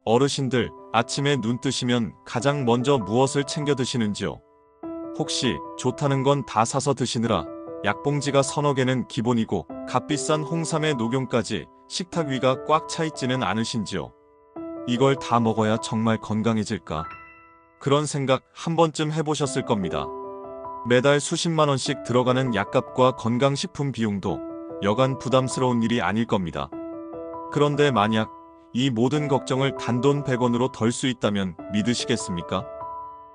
어르신들, 아침에 눈 뜨시면 가장 먼저 무엇을 챙겨 드시는지요? 혹시 좋다는 건 다 사서 드시느라 약봉지가 서너 개는 기본이고 값비싼 홍삼의 녹용까지 식탁 위가 꽉 차 있지는 않으신지요? 이걸 다 먹어야 정말 건강해질까? 그런 생각 한 번쯤 해보셨을 겁니다. 매달 수십만 원씩 들어가는 약값과 건강식품 비용도 여간 부담스러운 일이 아닐 겁니다. 그런데 만약 이 모든 걱정을 단돈 100원으로 덜 수 있다면 믿으시겠습니까?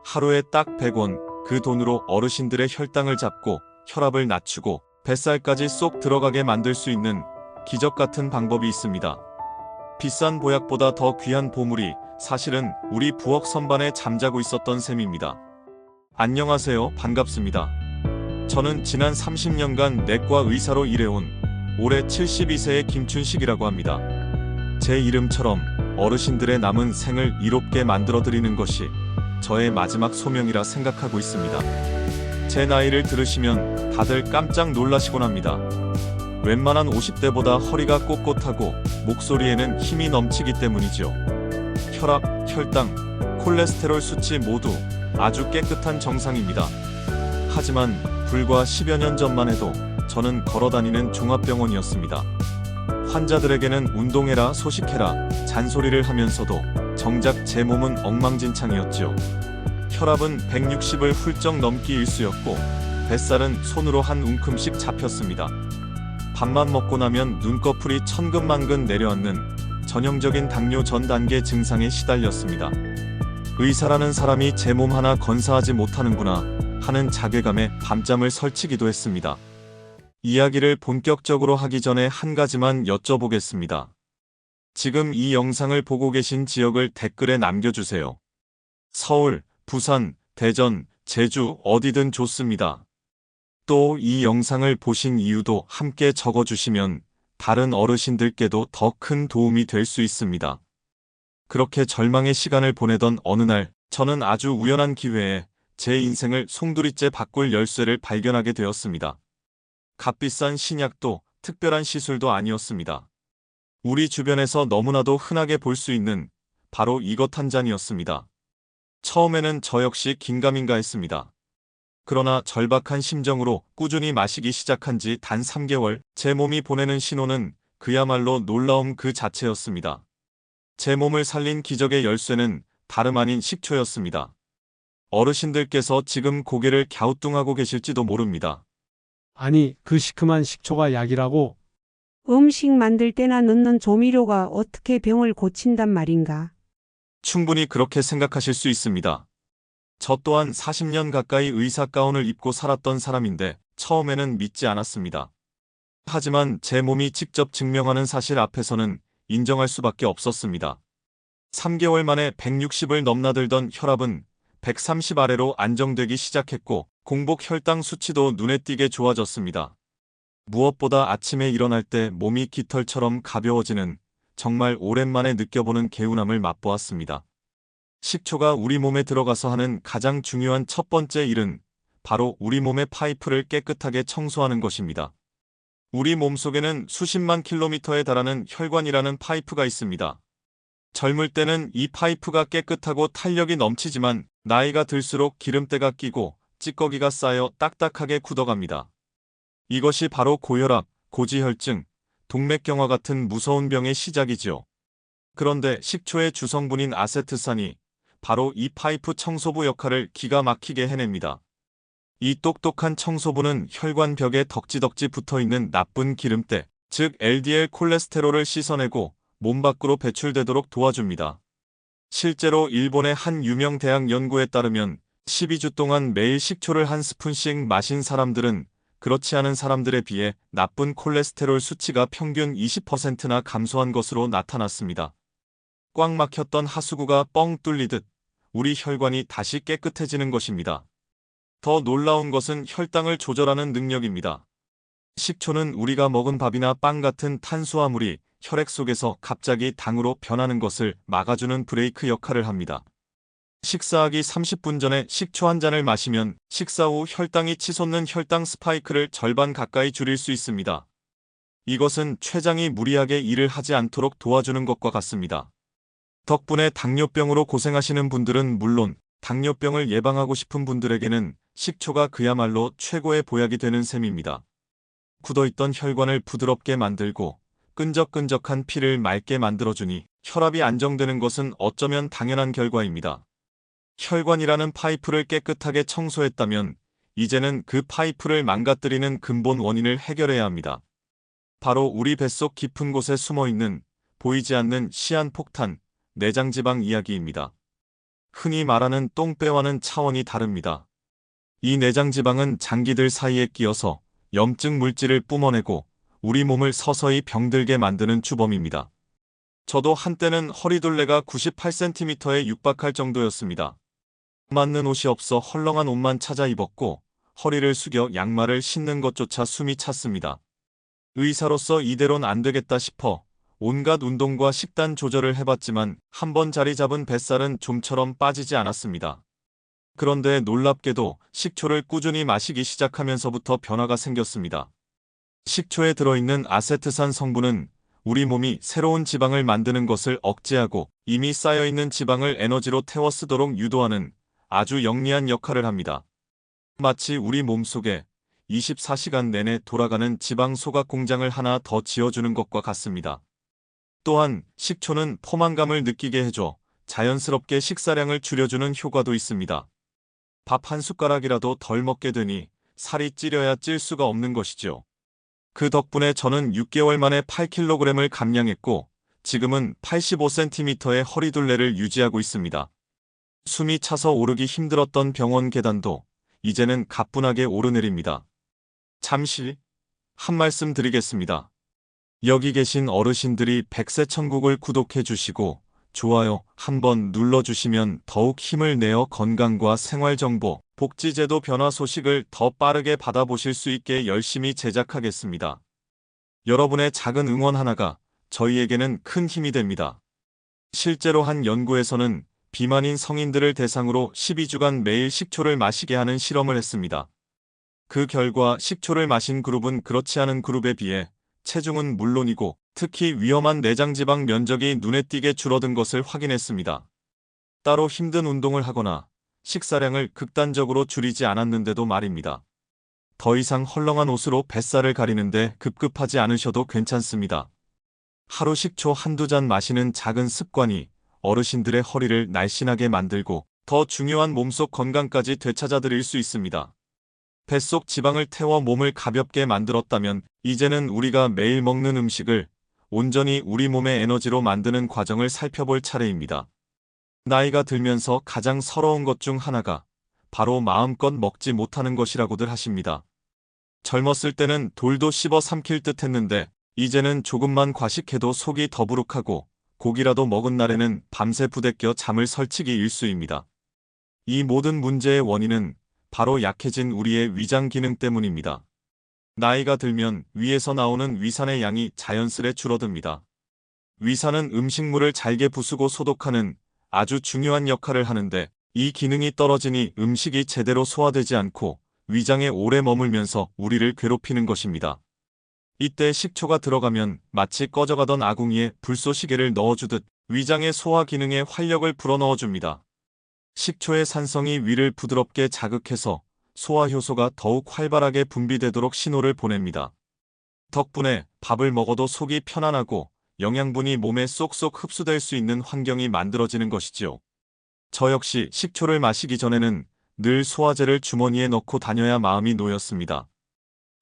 하루에 딱 100원, 그 돈으로 어르신들의 혈당을 잡고 혈압을 낮추고 뱃살까지 쏙 들어가게 만들 수 있는 기적 같은 방법이 있습니다. 비싼 보약보다 더 귀한 보물이 사실은 우리 부엌 선반에 잠자고 있었던 셈입니다. 안녕하세요. 반갑습니다. 저는 지난 30년간 내과 의사로 일해온 올해 72세의 김춘식이라고 합니다. 제 이름처럼 어르신들의 남은 생을 이롭게 만들어드리는 것이 저의 마지막 소명이라 생각하고 있습니다. 제 나이를 들으시면 다들 깜짝 놀라시곤 합니다. 웬만한 50대보다 허리가 꼿꼿하고 목소리에는 힘이 넘치기 때문이죠. 혈압, 혈당, 콜레스테롤 수치 모두 아주 깨끗한 정상입니다. 하지만 불과 10여 년 전만 해도 저는 걸어다니는 종합병원이었습니다. 환자들에게는 운동해라, 소식해라, 잔소리를 하면서도 정작 제 몸은 엉망진창이었죠. 혈압은 160을 훌쩍 넘기 일쑤였고 뱃살은 손으로 한 움큼씩 잡혔습니다. 밥만 먹고 나면 눈꺼풀이 천근만근 내려앉는 전형적인 당뇨 전 단계 증상에 시달렸습니다. 의사라는 사람이 제 몸 하나 건사하지 못하는구나 하는 자괴감에 밤잠을 설치기도 했습니다. 이야기를 본격적으로 하기 전에 한 가지만 여쭤보겠습니다. 지금 이 영상을 보고 계신 지역을 댓글에 남겨주세요. 서울, 부산, 대전, 제주 어디든 좋습니다. 또 이 영상을 보신 이유도 함께 적어주시면 다른 어르신들께도 더 큰 도움이 될 수 있습니다. 그렇게 절망의 시간을 보내던 어느 날 저는 아주 우연한 기회에 제 인생을 송두리째 바꿀 열쇠를 발견하게 되었습니다. 값비싼 신약도 특별한 시술도 아니었습니다. 우리 주변에서 너무나도 흔하게 볼 수 있는 바로 이것 한 잔이었습니다. 처음에는 저 역시 긴가민가했습니다. 그러나 절박한 심정으로 꾸준히 마시기 시작한 지 단 3개월, 제 몸이 보내는 신호는 그야말로 놀라움 그 자체였습니다. 제 몸을 살린 기적의 열쇠는 다름 아닌 식초였습니다. 어르신들께서 지금 고개를 갸우뚱하고 계실지도 모릅니다. 아니, 그 시큼한 식초가 약이라고? 음식 만들 때나 넣는 조미료가 어떻게 병을 고친단 말인가? 충분히 그렇게 생각하실 수 있습니다. 저 또한 40년 가까이 의사 가운을 입고 살았던 사람인데 처음에는 믿지 않았습니다. 하지만 제 몸이 직접 증명하는 사실 앞에서는 인정할 수밖에 없었습니다. 3개월 만에 160을 넘나들던 혈압은 130 아래로 안정되기 시작했고 공복 혈당 수치도 눈에 띄게 좋아졌습니다. 무엇보다 아침에 일어날 때 몸이 깃털처럼 가벼워지는 정말 오랜만에 느껴보는 개운함을 맛보았습니다. 식초가 우리 몸에 들어가서 하는 가장 중요한 첫 번째 일은 바로 우리 몸의 파이프를 깨끗하게 청소하는 것입니다. 우리 몸속에는 수십만 킬로미터에 달하는 혈관이라는 파이프가 있습니다. 젊을 때는 이 파이프가 깨끗하고 탄력이 넘치지만 나이가 들수록 기름때가 끼고 찌꺼기가 쌓여 딱딱하게 굳어갑니다. 이것이 바로 고혈압, 고지혈증, 동맥경화 같은 무서운 병의 시작이죠. 그런데 식초의 주성분인 아세트산이 바로 이 파이프 청소부 역할을 기가 막히게 해냅니다. 이 똑똑한 청소부는 혈관 벽에 덕지덕지 붙어있는 나쁜 기름때, 즉 LDL 콜레스테롤을 씻어내고 몸 밖으로 배출되도록 도와줍니다. 실제로 일본의 한 유명 대학 연구에 따르면 12주 동안 매일 식초를 한 스푼씩 마신 사람들은 그렇지 않은 사람들에 비해 나쁜 콜레스테롤 수치가 평균 20%나 감소한 것으로 나타났습니다. 꽉 막혔던 하수구가 뻥 뚫리듯 우리 혈관이 다시 깨끗해지는 것입니다. 더 놀라운 것은 혈당을 조절하는 능력입니다. 식초는 우리가 먹은 밥이나 빵 같은 탄수화물이 혈액 속에서 갑자기 당으로 변하는 것을 막아주는 브레이크 역할을 합니다. 식사하기 30분 전에 식초 한 잔을 마시면 식사 후 혈당이 치솟는 혈당 스파이크를 절반 가까이 줄일 수 있습니다. 이것은 췌장이 무리하게 일을 하지 않도록 도와주는 것과 같습니다. 덕분에 당뇨병으로 고생하시는 분들은 물론 당뇨병을 예방하고 싶은 분들에게는 식초가 그야말로 최고의 보약이 되는 셈입니다. 굳어있던 혈관을 부드럽게 만들고 끈적끈적한 피를 맑게 만들어주니 혈압이 안정되는 것은 어쩌면 당연한 결과입니다. 혈관이라는 파이프를 깨끗하게 청소했다면 이제는 그 파이프를 망가뜨리는 근본 원인을 해결해야 합니다. 바로 우리 뱃속 깊은 곳에 숨어있는 보이지 않는 시한폭탄, 내장지방 이야기입니다. 흔히 말하는 똥배와는 차원이 다릅니다. 이 내장지방은 장기들 사이에 끼어서 염증 물질을 뿜어내고 우리 몸을 서서히 병들게 만드는 주범입니다. 저도 한때는 허리둘레가 98cm에 육박할 정도였습니다. 맞는 옷이 없어 헐렁한 옷만 찾아 입었고 허리를 숙여 양말을 신는 것조차 숨이 찼습니다. 의사로서 이대로는 안 되겠다 싶어 온갖 운동과 식단 조절을 해봤지만 한번 자리 잡은 뱃살은 좀처럼 빠지지 않았습니다. 그런데 놀랍게도 식초를 꾸준히 마시기 시작하면서부터 변화가 생겼습니다. 식초에 들어있는 아세트산 성분은 우리 몸이 새로운 지방을 만드는 것을 억제하고 이미 쌓여있는 지방을 에너지로 태워 쓰도록 유도하는 아주 영리한 역할을 합니다. 마치 우리 몸속에 24시간 내내 돌아가는 지방 소각 공장을 하나 더 지어주는 것과 같습니다. 또한 식초는 포만감을 느끼게 해줘 자연스럽게 식사량을 줄여주는 효과도 있습니다. 밥 한 숟가락이라도 덜 먹게 되니 살이 찌려야 찔 수가 없는 것이죠. 그 덕분에 저는 6개월 만에 8kg을 감량했고 지금은 85cm의 허리둘레를 유지하고 있습니다. 숨이 차서 오르기 힘들었던 병원 계단도 이제는 가뿐하게 오르내립니다. 잠시 한 말씀 드리겠습니다. 여기 계신 어르신들이 백세천국을 구독해 주시고 좋아요 한번 눌러주시면 더욱 힘을 내어 건강과 생활정보, 복지제도 변화 소식을 더 빠르게 받아보실 수 있게 열심히 제작하겠습니다. 여러분의 작은 응원 하나가 저희에게는 큰 힘이 됩니다. 실제로 한 연구에서는 비만인 성인들을 대상으로 12주간 매일 식초를 마시게 하는 실험을 했습니다. 그 결과 식초를 마신 그룹은 그렇지 않은 그룹에 비해 체중은 물론이고 특히 위험한 내장지방 면적이 눈에 띄게 줄어든 것을 확인했습니다. 따로 힘든 운동을 하거나 식사량을 극단적으로 줄이지 않았는데도 말입니다. 더 이상 헐렁한 옷으로 뱃살을 가리는데 급급하지 않으셔도 괜찮습니다. 하루 식초 한두 잔 마시는 작은 습관이 어르신들의 허리를 날씬하게 만들고 더 중요한 몸속 건강까지 되찾아드릴 수 있습니다. 뱃속 지방을 태워 몸을 가볍게 만들었다면 이제는 우리가 매일 먹는 음식을 온전히 우리 몸의 에너지로 만드는 과정을 살펴볼 차례입니다. 나이가 들면서 가장 서러운 것 중 하나가 바로 마음껏 먹지 못하는 것이라고들 하십니다. 젊었을 때는 돌도 씹어 삼킬 듯 했는데 이제는 조금만 과식해도 속이 더부룩하고 고기라도 먹은 날에는 밤새 부대껴 잠을 설치기 일쑤입니다. 이 모든 문제의 원인은 바로 약해진 우리의 위장 기능 때문입니다. 나이가 들면 위에서 나오는 위산의 양이 자연스레 줄어듭니다. 위산은 음식물을 잘게 부수고 소독하는 아주 중요한 역할을 하는데 이 기능이 떨어지니 음식이 제대로 소화되지 않고 위장에 오래 머물면서 우리를 괴롭히는 것입니다. 이때 식초가 들어가면 마치 꺼져가던 아궁이에 불쏘시개를 넣어주듯 위장의 소화 기능에 활력을 불어넣어줍니다. 식초의 산성이 위를 부드럽게 자극해서 소화 효소가 더욱 활발하게 분비되도록 신호를 보냅니다. 덕분에 밥을 먹어도 속이 편안하고 영양분이 몸에 쏙쏙 흡수될 수 있는 환경이 만들어지는 것이지요. 저 역시 식초를 마시기 전에는 늘 소화제를 주머니에 넣고 다녀야 마음이 놓였습니다.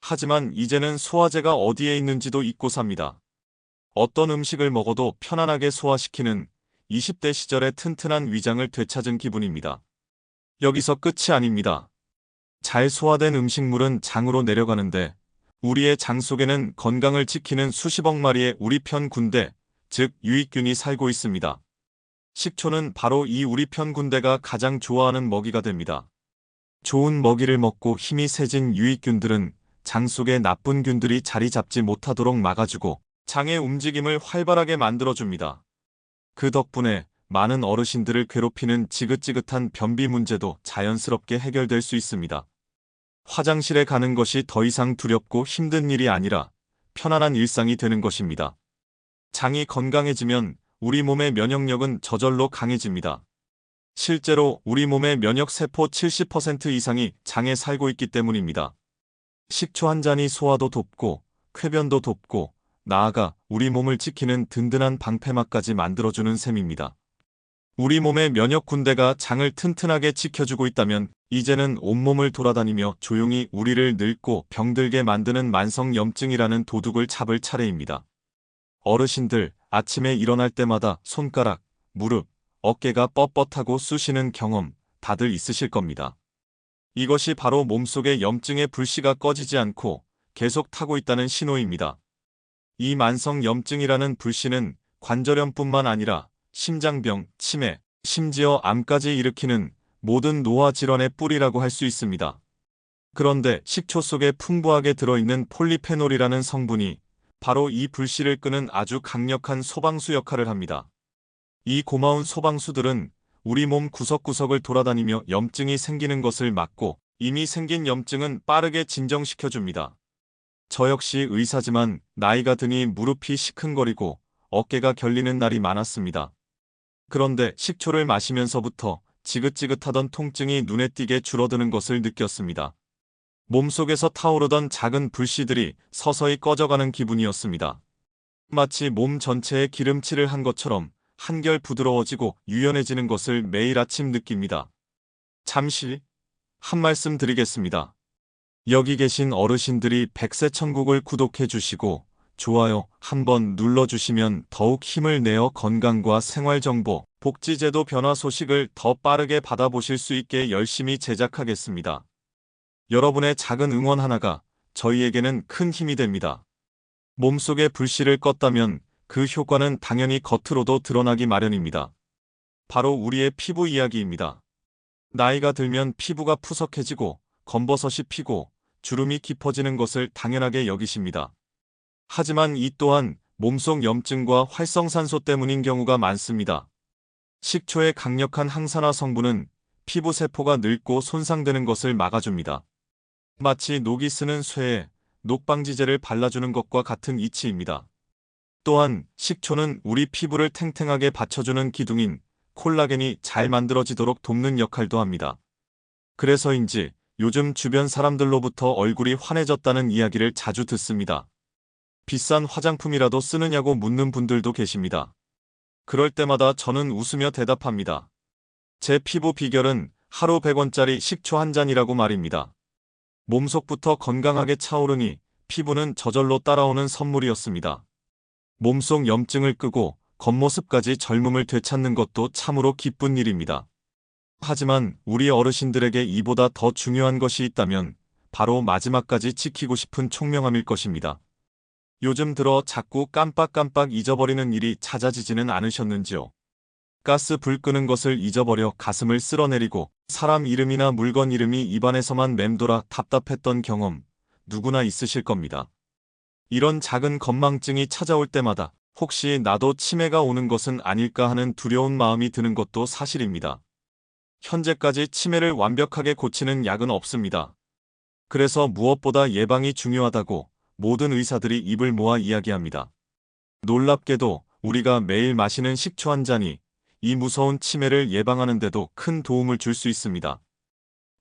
하지만 이제는 소화제가 어디에 있는지도 잊고 삽니다. 어떤 음식을 먹어도 편안하게 소화시키는 20대 시절의 튼튼한 위장을 되찾은 기분입니다. 여기서 끝이 아닙니다. 잘 소화된 음식물은 장으로 내려가는데 우리의 장 속에는 건강을 지키는 수십억 마리의 우리 편 군대, 즉 유익균이 살고 있습니다. 식초는 바로 이 우리 편 군대가 가장 좋아하는 먹이가 됩니다. 좋은 먹이를 먹고 힘이 세진 유익균들은 장 속에 나쁜 균들이 자리 잡지 못하도록 막아주고 장의 움직임을 활발하게 만들어줍니다. 그 덕분에 많은 어르신들을 괴롭히는 지긋지긋한 변비 문제도 자연스럽게 해결될 수 있습니다. 화장실에 가는 것이 더 이상 두렵고 힘든 일이 아니라 편안한 일상이 되는 것입니다. 장이 건강해지면 우리 몸의 면역력은 저절로 강해집니다. 실제로 우리 몸의 면역세포 70% 이상이 장에 살고 있기 때문입니다. 식초 한 잔이 소화도 돕고 쾌변도 돕고 나아가 우리 몸을 지키는 든든한 방패막까지 만들어주는 셈입니다. 우리 몸의 면역 군대가 장을 튼튼하게 지켜주고 있다면 이제는 온몸을 돌아다니며 조용히 우리를 늙고 병들게 만드는 만성염증이라는 도둑을 잡을 차례입니다. 어르신들, 아침에 일어날 때마다 손가락, 무릎, 어깨가 뻣뻣하고 쑤시는 경험 다들 있으실 겁니다. 이것이 바로 몸속의 염증의 불씨가 꺼지지 않고 계속 타고 있다는 신호입니다. 이 만성염증이라는 불씨는 관절염뿐만 아니라 심장병, 치매, 심지어 암까지 일으키는 모든 노화 질환의 뿌리라고 할 수 있습니다. 그런데 식초 속에 풍부하게 들어있는 폴리페놀이라는 성분이 바로 이 불씨를 끄는 아주 강력한 소방수 역할을 합니다. 이 고마운 소방수들은 우리 몸 구석구석을 돌아다니며 염증이 생기는 것을 막고 이미 생긴 염증은 빠르게 진정시켜줍니다. 저 역시 의사지만 나이가 드니 무릎이 시큰거리고 어깨가 결리는 날이 많았습니다. 그런데 식초를 마시면서부터 지긋지긋하던 통증이 눈에 띄게 줄어드는 것을 느꼈습니다. 몸속에서 타오르던 작은 불씨들이 서서히 꺼져가는 기분이었습니다. 마치 몸 전체에 기름칠을 한 것처럼 한결 부드러워지고 유연해지는 것을 매일 아침 느낍니다. 잠시 한 말씀 드리겠습니다. 여기 계신 어르신들이 백세천국을 구독해 주시고 좋아요 한번 눌러주시면 더욱 힘을 내어 건강과 생활정보, 복지제도 변화 소식을 더 빠르게 받아보실 수 있게 열심히 제작하겠습니다. 여러분의 작은 응원 하나가 저희에게는 큰 힘이 됩니다. 몸속의 불씨를 껐다면 그 효과는 당연히 겉으로도 드러나기 마련입니다. 바로 우리의 피부 이야기입니다. 나이가 들면 피부가 푸석해지고 검버섯이 피고 주름이 깊어지는 것을 당연하게 여기십니다. 하지만 이 또한 몸속 염증과 활성산소 때문인 경우가 많습니다. 식초의 강력한 항산화 성분은 피부 세포가 늙고 손상되는 것을 막아줍니다. 마치 녹이 쓰는 쇠에 녹방지제를 발라주는 것과 같은 이치입니다. 또한 식초는 우리 피부를 탱탱하게 받쳐주는 기둥인 콜라겐이 잘 만들어지도록 돕는 역할도 합니다. 그래서인지 요즘 주변 사람들로부터 얼굴이 환해졌다는 이야기를 자주 듣습니다. 비싼 화장품이라도 쓰느냐고 묻는 분들도 계십니다. 그럴 때마다 저는 웃으며 대답합니다. 제 피부 비결은 하루 100원짜리 식초 한 잔이라고 말입니다. 몸속부터 건강하게 차오르니 피부는 저절로 따라오는 선물이었습니다. 몸속 염증을 끄고 겉모습까지 젊음을 되찾는 것도 참으로 기쁜 일입니다. 하지만 우리 어르신들에게 이보다 더 중요한 것이 있다면 바로 마지막까지 지키고 싶은 총명함일 것입니다. 요즘 들어 자꾸 깜빡깜빡 잊어버리는 일이 잦아지지는 않으셨는지요? 가스 불 끄는 것을 잊어버려 가슴을 쓸어내리고 사람 이름이나 물건 이름이 입안에서만 맴돌아 답답했던 경험 누구나 있으실 겁니다. 이런 작은 건망증이 찾아올 때마다 혹시 나도 치매가 오는 것은 아닐까 하는 두려운 마음이 드는 것도 사실입니다. 현재까지 치매를 완벽하게 고치는 약은 없습니다. 그래서 무엇보다 예방이 중요하다고 모든 의사들이 입을 모아 이야기합니다. 놀랍게도 우리가 매일 마시는 식초 한 잔이 이 무서운 치매를 예방하는 데도 큰 도움을 줄 수 있습니다.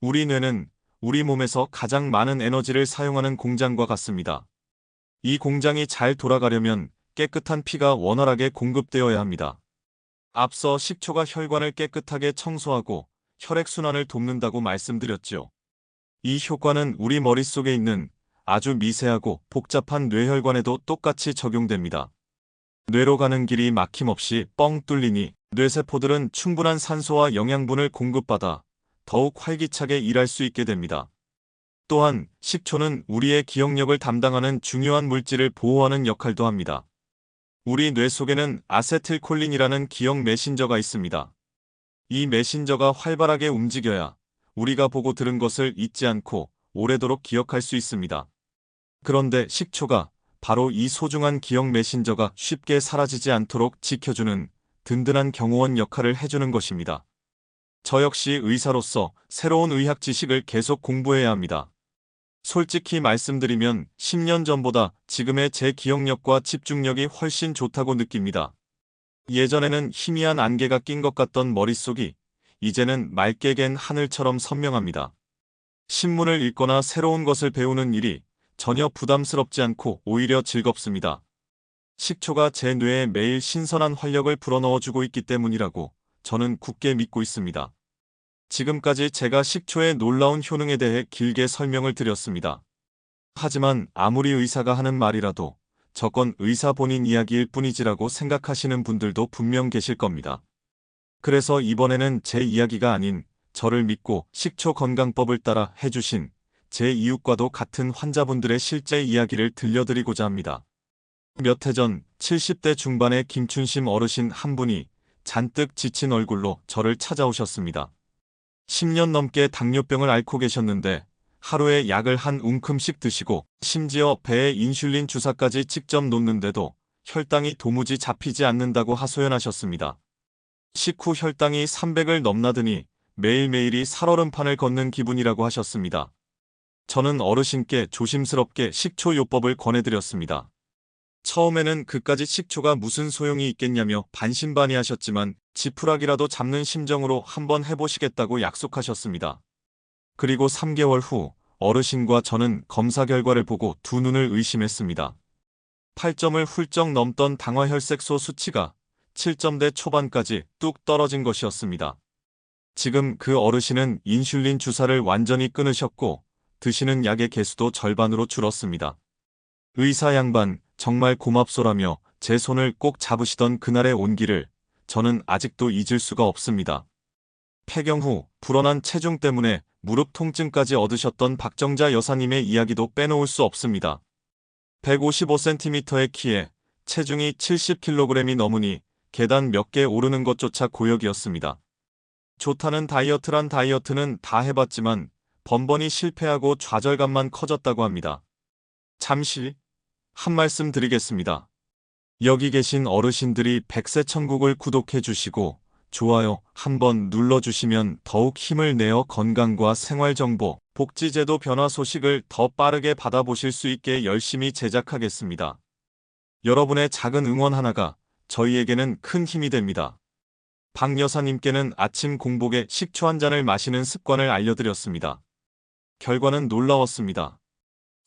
우리 뇌는 우리 몸에서 가장 많은 에너지를 사용하는 공장과 같습니다. 이 공장이 잘 돌아가려면 깨끗한 피가 원활하게 공급되어야 합니다. 앞서 식초가 혈관을 깨끗하게 청소하고 혈액순환을 돕는다고 말씀드렸죠. 이 효과는 우리 머릿속에 있는 아주 미세하고 복잡한 뇌혈관에도 똑같이 적용됩니다. 뇌로 가는 길이 막힘없이 뻥 뚫리니 뇌세포들은 충분한 산소와 영양분을 공급받아 더욱 활기차게 일할 수 있게 됩니다. 또한 식초는 우리의 기억력을 담당하는 중요한 물질을 보호하는 역할도 합니다. 우리 뇌 속에는 아세틸콜린이라는 기억 메신저가 있습니다. 이 메신저가 활발하게 움직여야 우리가 보고 들은 것을 잊지 않고 오래도록 기억할 수 있습니다. 그런데 식초가 바로 이 소중한 기억 메신저가 쉽게 사라지지 않도록 지켜주는 든든한 경호원 역할을 해주는 것입니다. 저 역시 의사로서 새로운 의학 지식을 계속 공부해야 합니다. 솔직히 말씀드리면 10년 전보다 지금의 제 기억력과 집중력이 훨씬 좋다고 느낍니다. 예전에는 희미한 안개가 낀 것 같던 머릿속이 이제는 맑게 갠 하늘처럼 선명합니다. 신문을 읽거나 새로운 것을 배우는 일이 전혀 부담스럽지 않고 오히려 즐겁습니다. 식초가 제 뇌에 매일 신선한 활력을 불어넣어주고 있기 때문이라고 저는 굳게 믿고 있습니다. 지금까지 제가 식초의 놀라운 효능에 대해 길게 설명을 드렸습니다. 하지만 아무리 의사가 하는 말이라도 저건 의사 본인 이야기일 뿐이지라고 생각하시는 분들도 분명 계실 겁니다. 그래서 이번에는 제 이야기가 아닌 저를 믿고 식초 건강법을 따라 해주신 제 이웃과도 같은 환자분들의 실제 이야기를 들려드리고자 합니다. 몇 해 전 70대 중반의 김춘심 어르신 한 분이 잔뜩 지친 얼굴로 저를 찾아오셨습니다. 10년 넘게 당뇨병을 앓고 계셨는데 하루에 약을 한 움큼씩 드시고 심지어 배에 인슐린 주사까지 직접 놓는데도 혈당이 도무지 잡히지 않는다고 하소연하셨습니다. 식후 혈당이 300을 넘나드니 매일매일이 살얼음판을 걷는 기분이라고 하셨습니다. 저는 어르신께 조심스럽게 식초요법을 권해드렸습니다. 처음에는 그까짓 식초가 무슨 소용이 있겠냐며 반신반의하셨지만 지푸라기라도 잡는 심정으로 한번 해보시겠다고 약속하셨습니다. 그리고 3개월 후 어르신과 저는 검사 결과를 보고 두 눈을 의심했습니다. 8점을 훌쩍 넘던 당화혈색소 수치가 7점대 초반까지 뚝 떨어진 것이었습니다. 지금 그 어르신은 인슐린 주사를 완전히 끊으셨고 드시는 약의 개수도 절반으로 줄었습니다. 의사 양반 정말 고맙소라며 제 손을 꼭 잡으시던 그날의 온기를 저는 아직도 잊을 수가 없습니다. 폐경 후 불어난 체중 때문에 무릎 통증까지 얻으셨던 박정자 여사님의 이야기도 빼놓을 수 없습니다. 155cm의 키에 체중이 70kg이 넘으니 계단 몇 개 오르는 것조차 고역이었습니다. 좋다는 다이어트란 다이어트는 다 해봤지만 번번이 실패하고 좌절감만 커졌다고 합니다. 잠시 한 말씀 드리겠습니다. 여기 계신 어르신들이 백세천국을 구독해 주시고 좋아요 한번 눌러주시면 더욱 힘을 내어 건강과 생활정보, 복지제도 변화 소식을 더 빠르게 받아보실 수 있게 열심히 제작하겠습니다. 여러분의 작은 응원 하나가 저희에게는 큰 힘이 됩니다. 박 여사님께는 아침 공복에 식초 한 잔을 마시는 습관을 알려드렸습니다. 결과는 놀라웠습니다.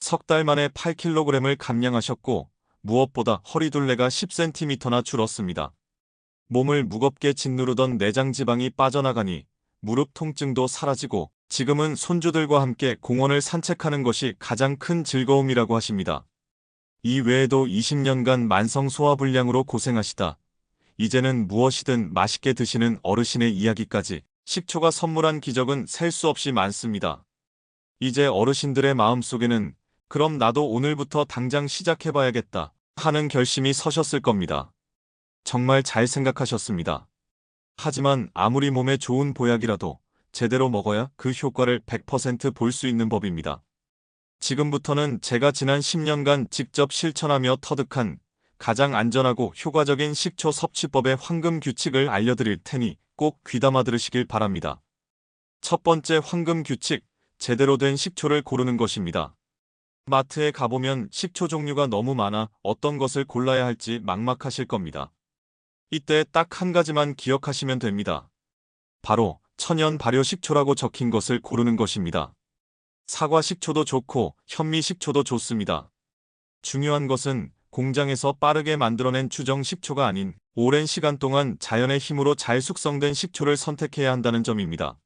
석 달 만에 8kg을 감량하셨고 무엇보다 허리둘레가 10cm나 줄었습니다. 몸을 무겁게 짓누르던 내장 지방이 빠져나가니 무릎 통증도 사라지고 지금은 손주들과 함께 공원을 산책하는 것이 가장 큰 즐거움이라고 하십니다. 이 외에도 20년간 만성 소화불량으로 고생하시다 이제는 무엇이든 맛있게 드시는 어르신의 이야기까지 식초가 선물한 기적은 셀 수 없이 많습니다. 이제 어르신들의 마음속에는 그럼 나도 오늘부터 당장 시작해봐야겠다 하는 결심이 서셨을 겁니다. 정말 잘 생각하셨습니다. 하지만 아무리 몸에 좋은 보약이라도 제대로 먹어야 그 효과를 100% 볼 수 있는 법입니다. 지금부터는 제가 지난 10년간 직접 실천하며 터득한 가장 안전하고 효과적인 식초 섭취법의 황금 규칙을 알려드릴 테니 꼭 귀담아 들으시길 바랍니다. 첫 번째 황금 규칙, 제대로 된 식초를 고르는 것입니다. 마트에 가보면 식초 종류가 너무 많아 어떤 것을 골라야 할지 막막하실 겁니다. 이때 딱 한 가지만 기억하시면 됩니다. 바로 천연 발효 식초라고 적힌 것을 고르는 것입니다. 사과 식초도 좋고 현미 식초도 좋습니다. 중요한 것은 공장에서 빠르게 만들어낸 추정 식초가 아닌 오랜 시간 동안 자연의 힘으로 잘 숙성된 식초를 선택해야 한다는 점입니다.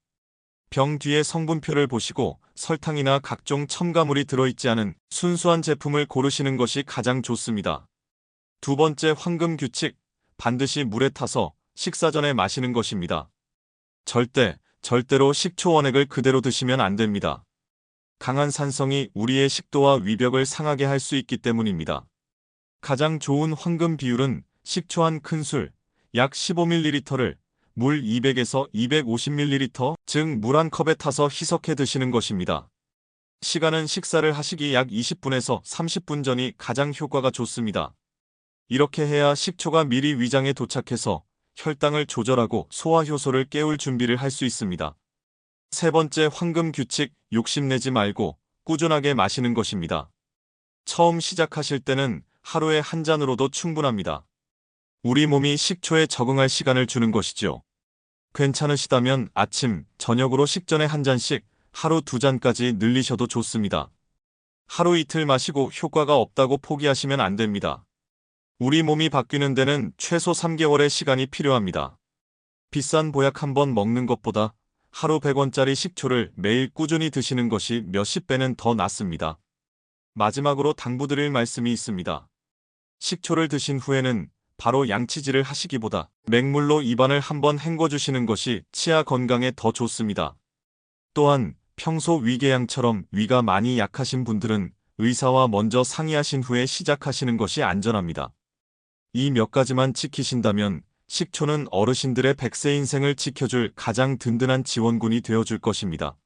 병 뒤에 성분표를 보시고 설탕이나 각종 첨가물이 들어있지 않은 순수한 제품을 고르시는 것이 가장 좋습니다. 두 번째 황금 규칙, 반드시 물에 타서 식사 전에 마시는 것입니다. 절대로 식초 원액을 그대로 드시면 안 됩니다. 강한 산성이 우리의 식도와 위벽을 상하게 할 수 있기 때문입니다. 가장 좋은 황금 비율은 식초 한 큰술, 약 15ml를 물 200에서 250ml, 즉 물 한 컵에 타서 희석해 드시는 것입니다. 시간은 식사를 하시기 약 20분에서 30분 전이 가장 효과가 좋습니다. 이렇게 해야 식초가 미리 위장에 도착해서 혈당을 조절하고 소화효소를 깨울 준비를 할 수 있습니다. 세 번째 황금 규칙, 욕심내지 말고 꾸준하게 마시는 것입니다. 처음 시작하실 때는 하루에 한 잔으로도 충분합니다. 우리 몸이 식초에 적응할 시간을 주는 것이죠. 괜찮으시다면 아침, 저녁으로 식전에 한 잔씩 하루 2잔까지 늘리셔도 좋습니다. 하루 이틀 마시고 효과가 없다고 포기하시면 안 됩니다. 우리 몸이 바뀌는 데는 최소 3개월의 시간이 필요합니다. 비싼 보약 한 번 먹는 것보다 하루 100원짜리 식초를 매일 꾸준히 드시는 것이 몇십 배는 더 낫습니다. 마지막으로 당부드릴 말씀이 있습니다. 식초를 드신 후에는 바로 양치질을 하시기보다 맹물로 입안을 한번 헹궈주시는 것이 치아 건강에 더 좋습니다. 또한 평소 위궤양처럼 위가 많이 약하신 분들은 의사와 먼저 상의하신 후에 시작하시는 것이 안전합니다. 이 몇 가지만 지키신다면 식초는 어르신들의 100세 인생을 지켜줄 가장 든든한 지원군이 되어줄 것입니다.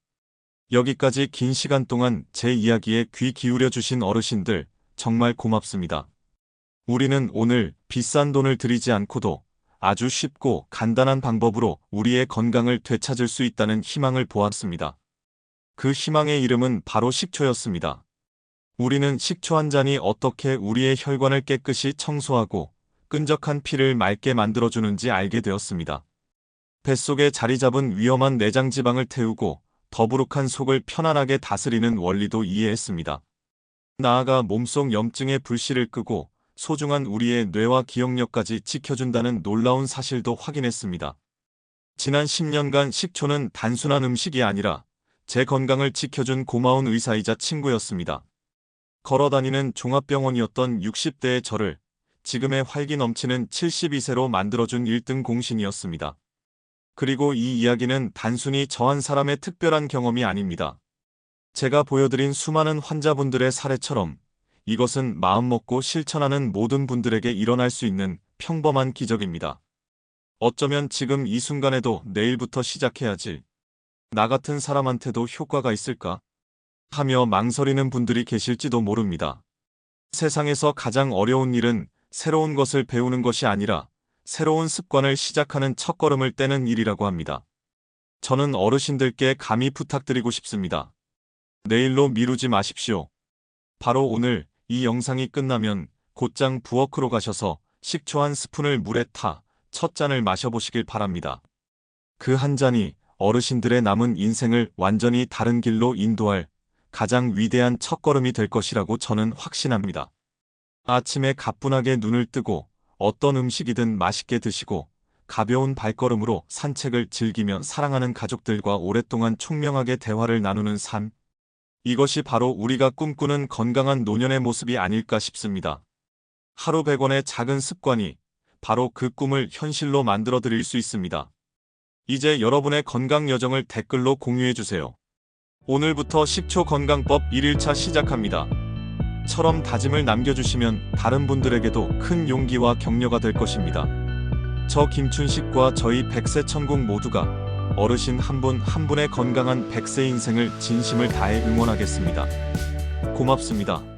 여기까지 긴 시간 동안 제 이야기에 귀 기울여 주신 어르신들 정말 고맙습니다. 우리는 오늘 비싼 돈을 들이지 않고도 아주 쉽고 간단한 방법으로 우리의 건강을 되찾을 수 있다는 희망을 보았습니다. 그 희망의 이름은 바로 식초였습니다. 우리는 식초 한 잔이 어떻게 우리의 혈관을 깨끗이 청소하고 끈적한 피를 맑게 만들어주는지 알게 되었습니다. 뱃속에 자리 잡은 위험한 내장 지방을 태우고 더부룩한 속을 편안하게 다스리는 원리도 이해했습니다. 나아가 몸속 염증의 불씨를 끄고 소중한 우리의 뇌와 기억력까지 지켜준다는 놀라운 사실도 확인했습니다. 지난 10년간 식초는 단순한 음식이 아니라 제 건강을 지켜준 고마운 의사이자 친구였습니다. 걸어다니는 종합병원이었던 60대의 저를 지금의 활기 넘치는 72세로 만들어준 1등 공신이었습니다. 그리고 이 이야기는 단순히 저 한 사람의 특별한 경험이 아닙니다. 제가 보여드린 수많은 환자분들의 사례처럼 이것은 마음먹고 실천하는 모든 분들에게 일어날 수 있는 평범한 기적입니다. 어쩌면 지금 이 순간에도 내일부터 시작해야지. 나 같은 사람한테도 효과가 있을까? 하며 망설이는 분들이 계실지도 모릅니다. 세상에서 가장 어려운 일은 새로운 것을 배우는 것이 아니라 새로운 습관을 시작하는 첫걸음을 떼는 일이라고 합니다. 저는 어르신들께 감히 부탁드리고 싶습니다. 내일로 미루지 마십시오. 바로 오늘 이 영상이 끝나면 곧장 부엌으로 가셔서 식초 한 스푼을 물에 타 첫 잔을 마셔보시길 바랍니다. 그 한 잔이 어르신들의 남은 인생을 완전히 다른 길로 인도할 가장 위대한 첫걸음이 될 것이라고 저는 확신합니다. 아침에 가뿐하게 눈을 뜨고 어떤 음식이든 맛있게 드시고 가벼운 발걸음으로 산책을 즐기며 사랑하는 가족들과 오랫동안 총명하게 대화를 나누는 삶. 이것이 바로 우리가 꿈꾸는 건강한 노년의 모습이 아닐까 싶습니다. 하루 100원의 작은 습관이 바로 그 꿈을 현실로 만들어 드릴 수 있습니다. 이제 여러분의 건강 여정을 댓글로 공유해주세요. 오늘부터 식초 건강법 1일차 시작합니다. 처럼 다짐을 남겨주시면 다른 분들에게도 큰 용기와 격려가 될 것입니다. 저 김춘식과 저희 100세 천국 모두가 어르신 한 분 한 분의 건강한 100세 인생을 진심을 다해 응원하겠습니다. 고맙습니다.